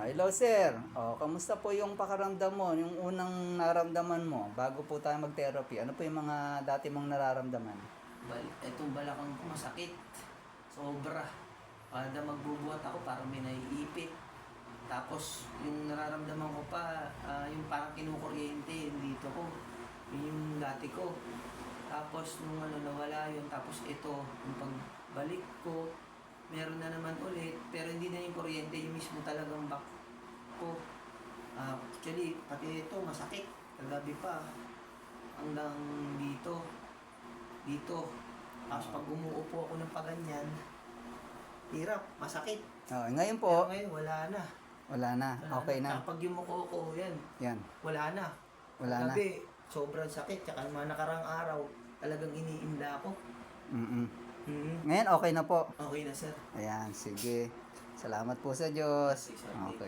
Hello sir. Kamusta po yung pakaramdam mo? Yung unang naramdaman mo bago po tayo mag-therapy? Ano po yung mga dati mong nararamdaman? Itong balakang ko masakit. Sobra. Kada magbubuhat ako parang may naiipit. Tapos yung nararamdaman ko pa, yung parang kinukuryente dito ko. Yun yung dati ko. Tapos nung nawala yun. Tapos ito, yung pagbalik ko, meron na naman ulit. Pero hindi na yung kuryente, yung mismo talagang back ko. Actually, pati ito masakit. Kagabi pa. Hanggang dito. Dito. Tapos pag umuupo ako ng paganyan, hirap, masakit. Ngayon Pero po, ngayon, wala na. wala na. Okay na. Kapag yumuko ko, yan, Yan. wala na. Wala na. Gabi, sobrang sakit. Tsaka mga nakarang araw, talagang iniinda ako. Ngayon okay na po. Okay na, sir. Ayan, sige. Salamat po sa Diyos. Okay.